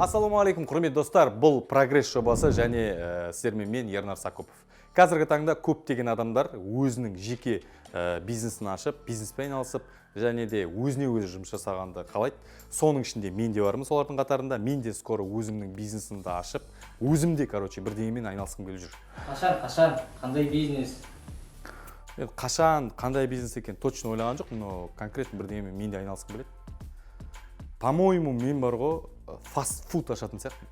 Ассалаумағалейкум, құрметті достар. Бұл прогресс жобасы және сіздермен мен Ернар Сакупов. Қазіргі таңда көптеген адамдар өзінің жеке бизнесін ашып, бизнеспен айналысып, және де өзіне өзі жұмыс жасағанды қалайды. Соның ішінде мен де бармын солардың қатарында. Мен де скоро өзімнің бизнесімді ашып, өзімде, бірдеңемен айналысқым келіп жүр. Қашан, қандай бизнес? Қашан, қандай бизнес екен точно ойлаған жоқ, но конкретно бірдеңемен мен де айналысқым келеді. По-моему, мен бар ғой, фаст-фуд ашатын сияқты.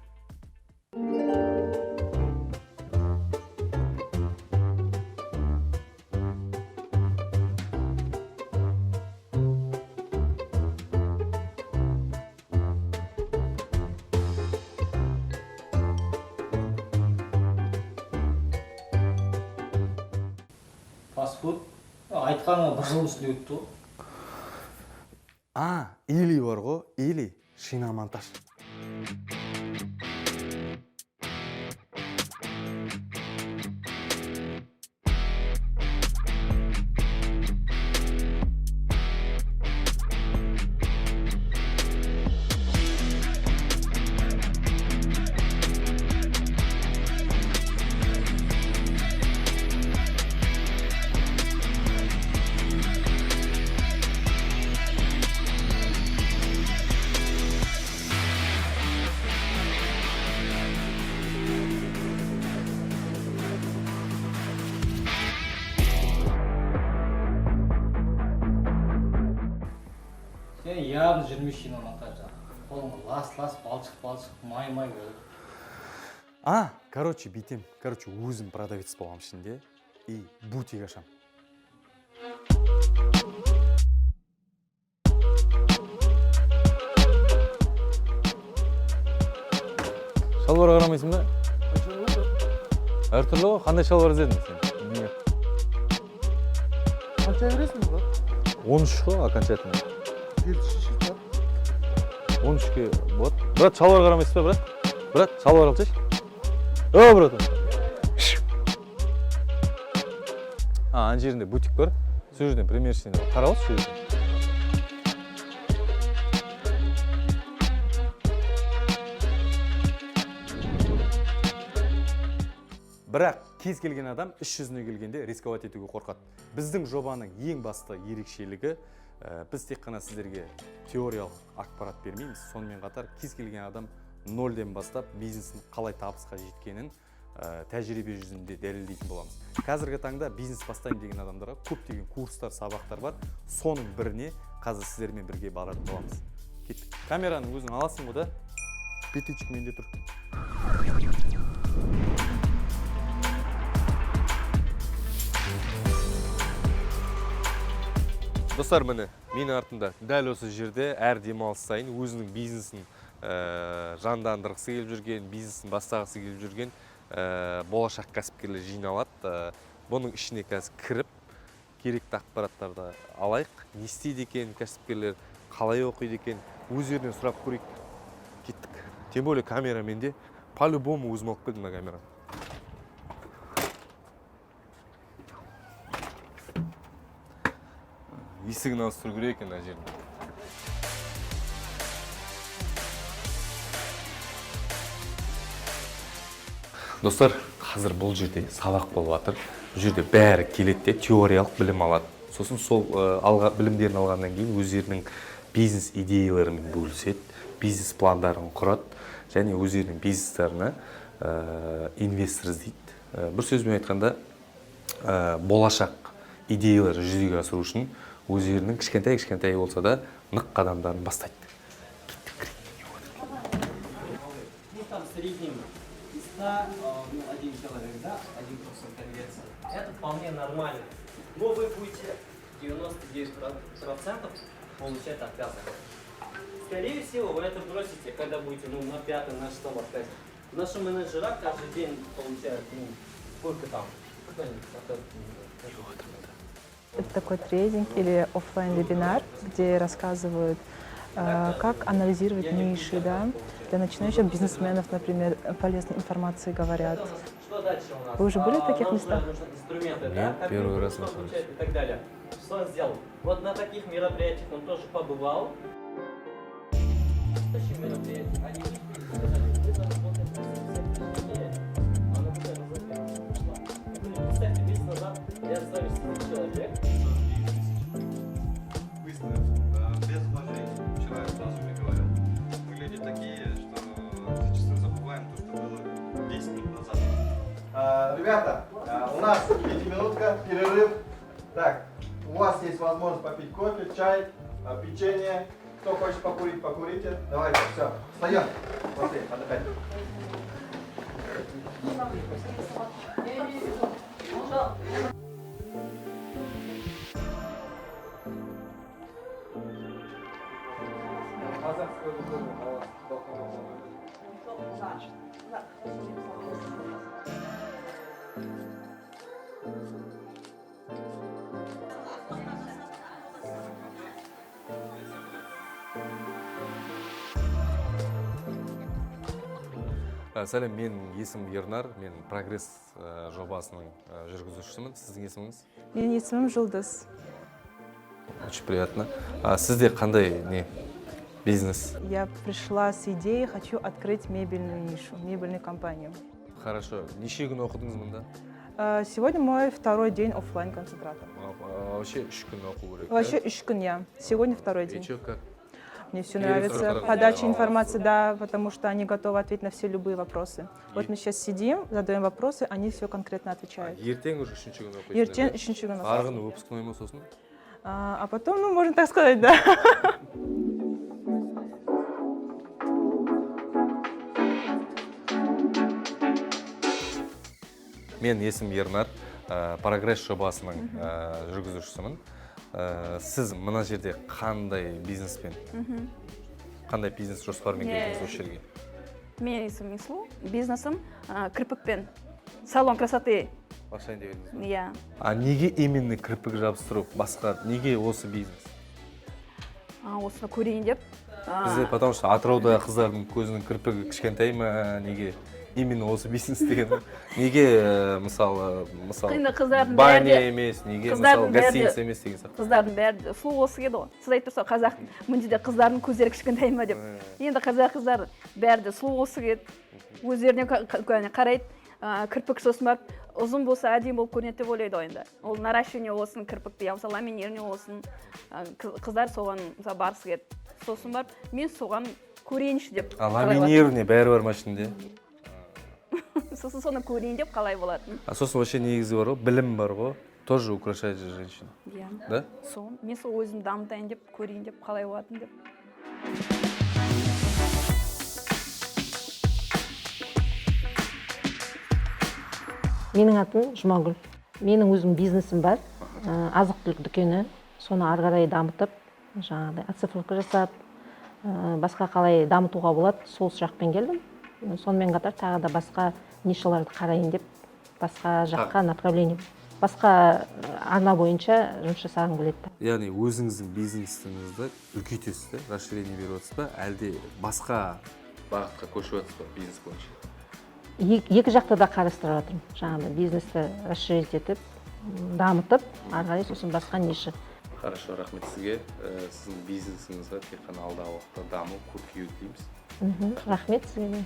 Фаст-фуд? Айтқаныңа бір жыл үстінде өтті ғой. Или бар ғой, или шиномонтаж. Сен явно жүрмей шиномонтажда. Қолыңа лас, балшық, май болды. Бүйтем. Өзім продавец болам ішінде и бутик ашам. Шалбар қарамайсың ба? Әртүрлі ғой, қандай шалбар іздедің сен? Қанша бересің ба? 13 қой, окончательно. 13-ке болады. Брат, шалбар қарамайсыз ба, брат? Брат, шалбар алсайшы. Брат. Ана жерінде бутик бар. Сол жерден примершіден қарап алшы. Бірақ кез келген адам іс жүзіне келгенде рисковать етуге қорқады. Біздің жобаның ең басты ерекшелігі, біз тек қана сіздерге теориялық ақпарат бермейміз. Сонымен қатар кез келген адам нөлден бастап бизнесін қалай табысқа жеткенін тәжірибе жүзінде дәлелдейтін боламыз. Қазіргі таңда бизнес бастайын деген адамдарға көптеген курстар, сабақтар бар. Соның біріне қазір сіздермен бірге баратын боламыз. Кеттік. Камераның өзің аласың ғой да? Петичік менде тұр. Достар, міне, менің артында дәл осы жерде әр демалыс сайын өзінің бизнесін жандандырғысы келіп жүрген, бизнесін бастағысы келіп жүрген болашақ кәсіпкерлер жиналады. Бұның ішіне қазір кіріп, керекті ақпараттарды алайық. Не істейді екен кәсіпкерлер, қалай оқиды екен, өздерінен сұрап көрейік. Кеттік. Тем более камера менде, по-любому өзім алып келдім камераны. Есігін ауыстыру керек екен ана жерінде. Достар, қазір бұл жерде сабақ болып жатыр. Бұл жерде бәрі келеді де теориялық білім алады. Сосын сол білімдерін алғаннан кейін өздерінің бизнес идеяларымен бөліседі, бизнес пландарын құрады және өздерінің бизнестеріне инвестор іздейді. Бір сөзбен айтқанда, болашақ идеяларды жүзеге асыру үшін өздерінің кішкентай болса да нық қадамдарын бастайды. Там в среднем 100, 1 человек, да, 1% конверсии. Это вполне нормально. Но вы будете 99% получать отказы. Скорее всего, вы это бросите, когда будете на 5-м, на 6-м отказе. Наши менеджера каждый день получают, сколько там? Это такой тренинг или офлайн-вебинар, где рассказывают, как анализировать ниши, да? Для начинающих бизнесменов, например, полезной информации говорят. Что дальше у нас? Вы уже были в таких местах? Инструменты, Нет, да? первый раз получать и так далее. Что он сделал? Вот на таких мероприятиях он тоже побывал. Следующие мероприятия, они у нас 5-минутка, перерыв. Так, у вас есть возможность попить кофе, чай, печенье. Кто хочет покурить, покурите. Давайте, все, встаем. Пошли, отдыхать. Сәлем, менің есімім Ернар, мен прогресс жобасының жүргізушісімін. Сіздің есіміңіз? Менің есімім Жұлдыз. Очень приятно. Сізде қандай не бизнес? Я пришла с идеей, хочу открыть мебельную нишу, мебельную компанию. Хорошо. Неше күн оқыдыңыз мұнда? Сегодня мой второй день оффлайн концентратор. Вообще 3 күн оқу керек. Вообще 3 күн, я. Сегодня второй И день. чё, как? Мне все Интересно, нравится. хорошо. Подача информации, да, потому что они готовы ответить на все любые вопросы. Вот мы сейчас сидим, задаем вопросы, они все конкретно отвечают. Ертең уже 3 күн оқисың. Ертең 3 күн. Арғын выпускной ма сосын? А потом, ну, можно так сказать, да. Мен есім Ернар, прогресс жобасының жүргізушісімін. Сіз мына жерде қандай бизнеспен, қандай бизнес жоспармен келдіңіз осы жерге? Менің есімім Ису. Бизнесім кірпікпен. Салон красоты. Ашайын деп едіңіз ба? Иә. Неге именно кірпік жабыстыру, басқа, неге осы бизнес? Осыны көрейін деп. Бізде, потому что Атырауда қыздардың көзінің кірпігі кішкентай ма, неге именно осы бизнес деген? Неге, мысалы, баня емес, неге, мысалы, гостиница емес деген сияқты? Қыздардың бәрі сұлу осы еді ғой. Сіз айтып тұрсыз, қазақ мүндеде қыздардың көздері кішкентай ма деп. Енді қазақ қыздар бәрі де сұлу осы еді. Өздеріне қарайды, кірпік сосын барып, ұзын болса әдемі болып көрінеді деп ойлайды ғой енді. Ол наращивание болсын, кірпікті, я мысалы ламинирование болсын, қыздар соған барысы келеді. Сосын барып, мен соған көрейінші деп. Ламинирование бәрі бар ма ішінде? Сосын соны көрейін деп қалай болады. Сосын вообще негізі бар ғой, білім бар ғой, тоже украшает же женщин. Иә. Да? Мен сол өзім дамытайын деп, көрейін деп, қалай болатын деп. Менің атым Жұмагүл. Менің өзім бизнесім бар. Азық-түлік дүкені. Соны ары қарай дамытып, жаңағыдай оцифровка жасап, басқа қалай дамытуға болады, сол жақпен келдім. Сонымен қатар тағы да басқа нишаларды қарайын деп, басқа жаққа направление, басқа арна бойынша жұмыс жасағым келеді. Яғни өзіңіздің бизнесіңізді үлкейтесіз, расширение беріп отырсыз ба, әлде басқа бағытқа көшіп отырсыз ба бизнес бойынша? Екі жақта да қарастырып жатырмын. Жаңағыдай бизнесті расширить етіп, дамытып, ары қарай сосын басқа ниша. Хорошо, рахмет сізге. Сіздің бизнесіңізге тек қана алдағы уақытта даму, көркею тілейміз. Рахмет сізге.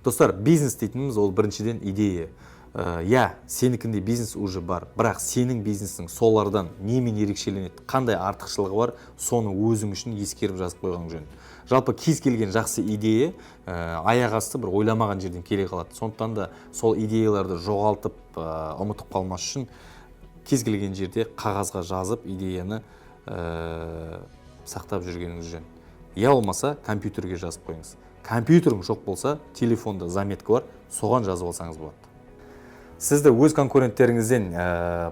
Достар, бизнес дейтініміз ол біріншіден идея. Сенікінде бизнес уже бар, бірақ сенің бизнесің солардан немен ерекшеленеді, қандай артықшылығы бар, соны өзің үшін ескеріп жазып қойған жөн. Жалпы кез келген жақсы идея аяқ асты бір ойламаған жерден келе қалады. Сондықтан да сол идеяларды жоғалтып, ұмытып қалмас үшін кез келген жерде қағазға жазып идеяны сақтап жүргеніңіз жөн. Я болмаса компьютерге жазып қойыңыз. Компьютерің жоқ болса, телефонда заметка бар, соған жазып алсаңыз болады. Сізді өз конкуренттеріңізден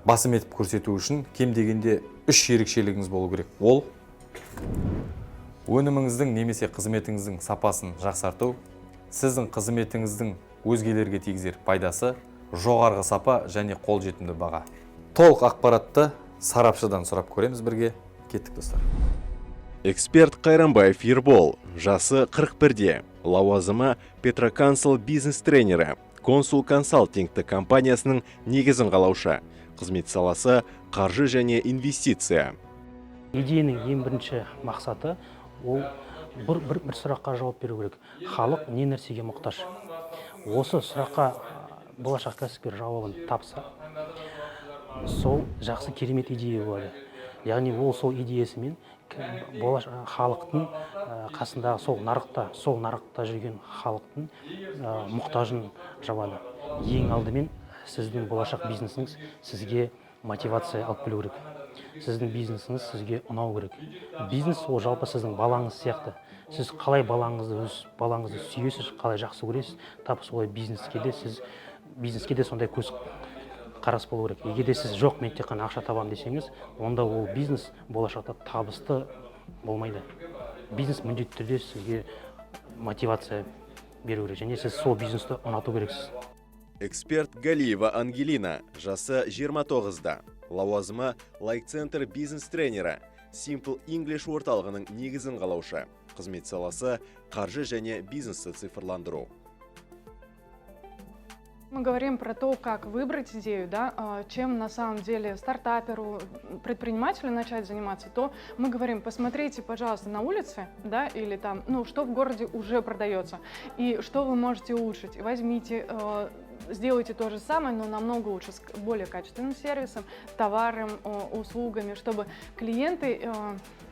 басым етіп көрсету үшін кем дегенде 3 ерекшелігіңіз болу керек. Ол өніміңіздің немесе қызметіңіздің сапасын жақсарту, сіздің қызметіңіздің өзгелерге тигізер пайдасы, жоғарғы сапа және қолжетімді баға. Толық ақпаратты сарапшыдан сұрап көреміз бірге. Кеттік, достар. Эксперт Қайрамбаев Ербол, жасы 41-де, лауазымы Петроконсул бизнес-тренері, консул консалтингті компаниясының негізін қалаушы. Қызмет саласы қаржы және инвестиция. Идеяның ең бірінші мақсаты ол бір сұраққа жауап беру керек. Халық не нәрсеге мұқтаж? Осы сұраққа болашақ кәсіпкер жауабын тапса, сол жақсы керемет идея болады. яғни ол сол идеясымен халықтың қасындағы сол нарықта жүрген халықтың мұқтажын жабады. Ең алдымен сіздің болашақ бизнесіңіз сізге мотивация алып келу керек. Сіздің бизнесіңіз сізге ұнау керек. Бизнес ол жалпы сіздің балаңыз сияқты. Сіз қалай балаңызды сүйесіз, қалай жақсы көресіз, тап солай бизнеске де сондай көз қарас болу керек. Егер де сіз жоқ, мен тек қана ақша табам десеңіз, онда ол бизнес болашақта табысты болмайды. Бизнес міндетті түрде сізге мотивация беру керек, және сіз сол бизнесті ұнату керексіз. Эксперт Галиева Ангелина, жасы 29-да, лауазымы лайк-центр бизнес-тренері, Simple English орталығының негізін қалаушы, қызмет саласы қаржы және бизнесті цифрландыру. Мы говорим про то, как выбрать идею, да, чем на самом деле стартаперу, предпринимателю начать заниматься, то мы говорим, посмотрите, пожалуйста, на улице, да, или там, ну, что в городе уже продается, и что вы можете улучшить. Возьмите, сделайте то же самое, но намного лучше, с более качественным сервисом, товаром, услугами, чтобы клиенты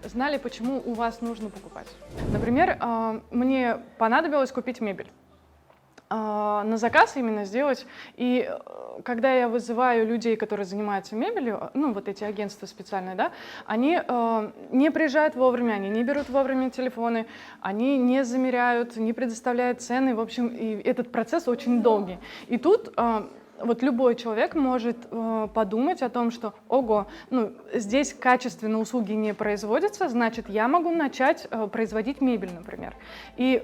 знали, почему у вас нужно покупать. Например, мне понадобилось купить мебель. На заказ именно сделать. И когда я вызываю людей, которые занимаются мебелью, ну вот эти агентства специальные, да, они не приезжают вовремя, они не берут вовремя телефоны, они не замеряют, не предоставляют цены. В общем, и этот процесс очень долгий. И тут вот любой человек может подумать о том, что, ого, ну, здесь качественно услуги не производятся, значит, я могу начать производить мебель, например. И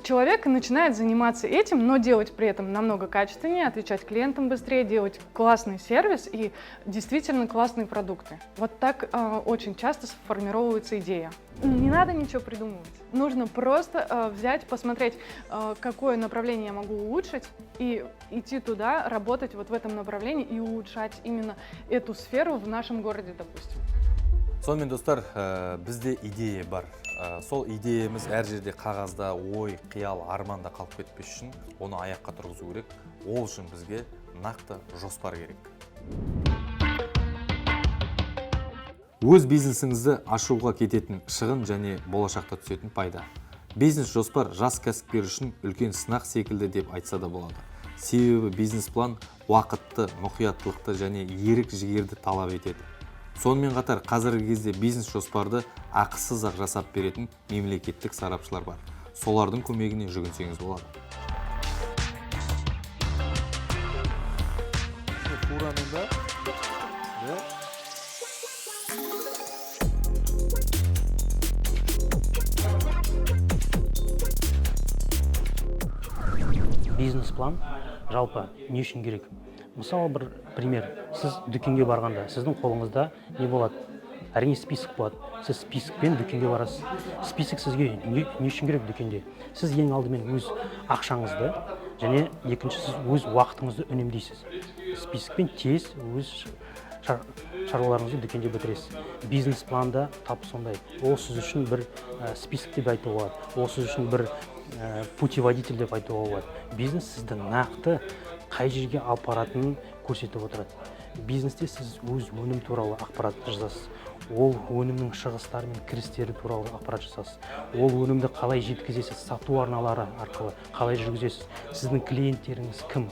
человек начинает заниматься этим, но делать при этом намного качественнее, отвечать клиентам быстрее, делать классный сервис и действительно классные продукты. Вот так очень часто сформировывается идея. Не надо ничего придумывать. Нужно просто взять, посмотреть, какое направление я могу улучшить, и идти туда, работать вот в этом направлении и улучшать именно эту сферу в нашем городе, допустим. Сонымен достар, бізде идея бар. Сол идеямыз әр жерде қағазда, ой, қиял, арманда қалып кетпес үшін оны аяққа тұрғызу керек. Ол үшін бізге нақты жоспар керек. Өз бизнесіңізді ашуға кететін шығын және болашақта түсетін пайда. Бизнес жоспар жас кәсіпкер үшін үлкен сынақ секілді деп айтса да болады. Себебі бизнес-план уақытты, мұқияттылықты және ерік жігерді талап етеді. Сонымен қатар қазіргі кезде бизнес жоспарды ақысыз-ақ жасап беретін мемлекеттік сарапшылар бар. Солардың көмегіне жүгінсеңіз болады. Бизнес-план жалпы не үшін керек? Мысалы бір пример, сіз дүкенге барғанда, сіздің қолыңызда не болады? Әрине список болады. Сіз спискпен дүкенге барасыз. Список сізге не үшін керек дүкенде? Сіз ең алдымен өз ақшаңызды және екінші сіз өз уақытыңызды үнемдейсіз. Спискпен тез өз шаруаларыңызды дүкенде бітіресіз. Бизнес-планда тап сондай. Ол сіз үшін бір список деп айтуға болады. Ол сіз үшін бір путеводитель деп айтуға болады. Бизнес сізді нақты қай жерге алып баратынын көрсетіп отырады. Бизнесте сіз өз өнім туралы ақпарат жазасыз. Ол өнімнің шығыстары мен кірістері туралы ақпарат жасасыз. Ол өнімді қалай жеткізесіз, сату арналары арқылы қалай жүргізесіз. Сіздің клиенттеріңіз кім?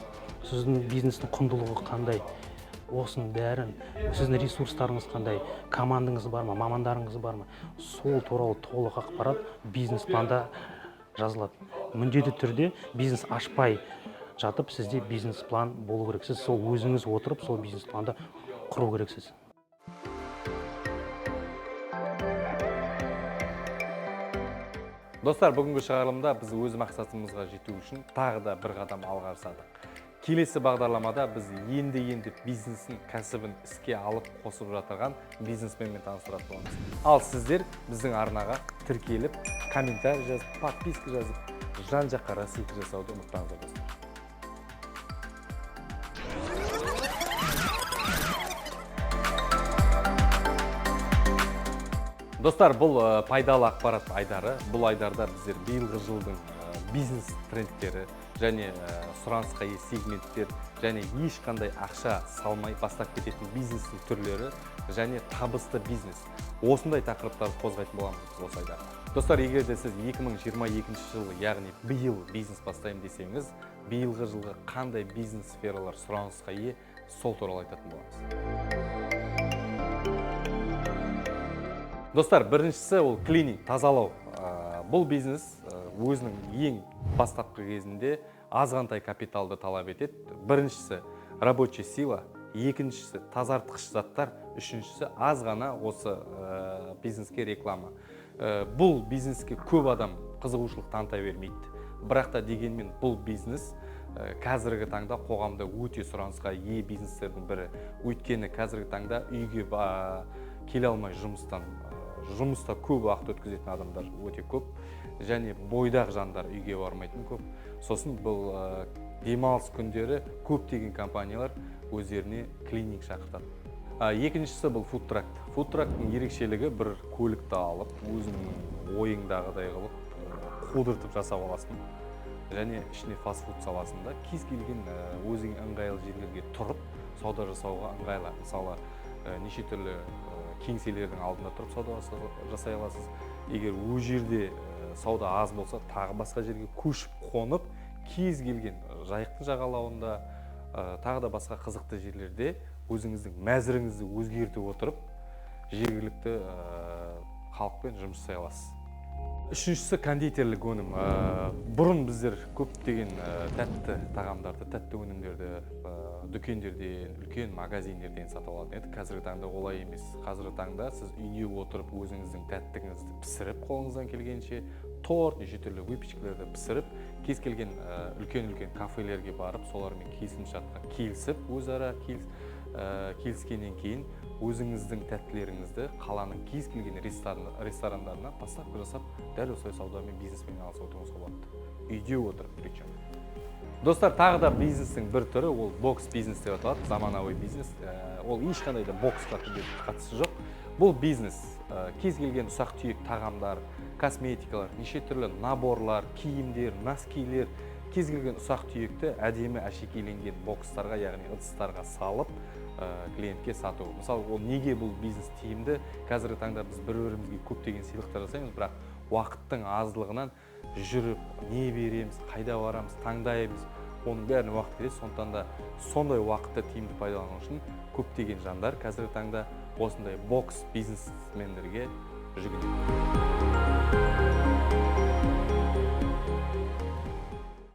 Сіздің бизнестің құндылығы қандай? Осының бәрін, сіздің ресурстарыңыз қандай? Командаңыз бар ма, мамандарыңыз бар ма? Сол туралы толық ақпарат бизнес-планда жазылады. Міндетті түрде бизнес ашпай жатып, сізде бизнес-план болу керек. Сіз сол өзіңіз отырып, сол бизнес-планды құру керексіз. Достар, бүгінгі шығарылымда біз өз мақсатымызға жету үшін тағы да бір қадам алға жасадық. Келесі бағдарламада біз енді бизнесін, кәсібін іске алып қосып жатырған бизнесменмен таныстыратын боламыз. Ал сіздер біздің арнаға тіркеліп, комментарий жазып, подписка жазып, жан-жаққа рассылка жасауды ұмытпаңыздар достар. Достар, бұл пайдалы ақпарат айдары. Бұл айдарда біздер биылғы жылдың бизнес трендтері және сұранысқа ие сегменттер және ешқандай ақша салмай бастап кететін бизнестің түрлері және табысты бизнес. Осындай тақырыптарды қозғайтын боламыз осы айда. Достар, егер де сіз 2022 жылы, яғни биыл бизнес бастаймын десеңіз, биылғы жылғы қандай бизнес сфералар сұранысқа ие, сол туралы айтатын боламыз. Достар, біріншісі ол клининг, тазалау. Бұл бизнес өзінің ең бастапқы кезінде азғантай капиталды талап етеді. Біріншісі рабочий сила, екіншісі тазартқыш заттар, үшіншісі аз ғана осы бизнеске реклама. Бұл бизнеске көп адам қызығушылық таныта бермейді. Бірақ та дегенмен бұл бизнес қазіргі таңда қоғамда өте сұранысқа ие бизнестердің бірі. Өйткені қазіргі таңда үйге келе алмай жұмыста көп уақыт өткізетін адамдар өте көп, және бойдақ жандар үйге бармайтын көп. Сосын бұл демалыс күндері көптеген компаниялар өздеріне клининг шақыртады. Екіншісі бұл фудтрак. Фудтрактың ерекшелігі бір көлікті алып, өзінің ойыңдағыдай қылып қудыртып жасап аласың. Және ішіне фастфуд саласында кез келген өзіңе ыңғайлы жерлерге тұрып сауда жасауға ыңғайлы. Мысалы, неше түрлі кеңселердің алдында тұрып сауда жасай аласыз. Егер өз жерде сауда аз болса, тағы басқа жерге көшіп қонып, кез келген жайықтың жағалауында, тағы да басқа қызықты жерлерде өзіңіздің мәзіріңізді өзгертіп отырып, жергілікті халықпен жұмыс жасай аласыз. Үшіншісі кондитерлік өнім. Бұрын біздер көптеген тәтті тағамдарды, тәтті өнімдерді дүкендерден, үлкен магазиндерден сатып алатын едік. Қазіргі таңда олай емес. Қазіргі таңда сіз үйде отырып өзіңіздің тәттігіңізді пісіріп, қолыңыздан келгенше торт, неше түрлі выпечкаларды пісіріп, кез келген үлкен-үлкен кафелерге барып, солармен келісімшартқа келісіп, өзара келіскеннен кейін өзіңіздің тәттілеріңізді қаланың кез келген ресторандарына поставка жасап, дәл осылай саудамен, бизнеспен айналысып отыруыңызға болады. Үйде отырып причем. Достар, тағы да бизнестің бір түрі, ол бокс бизнес деп аталады, заманауи бизнес. Ол ешқандай да боксқа қатысы жоқ. Бұл бизнес кез келген ұсақ-түйек тағамдар, косметикалар, неше түрлі наборлар, киімдер, носкилер, кез келген ұсақ-түйекті әдемі әшекейленген бокстарға, яғни ыдыстарға салып, клиентке сату. Мысалы, ол неге бұл бизнес тиімді? Қазіргі таңда біз бір-бірімізге көптеген сыйлықтар жасаймыз, бірақ уақыттың аздылығынан жүріп, не береміз, қайда барамыз, таңдаймыз, оның бәріне уақыт кетеді. Сондықтан да сондай уақытты тиімді пайдалану үшін көптеген жандар қазіргі таңда осындай бокс бизнесмендерге жүгінеді.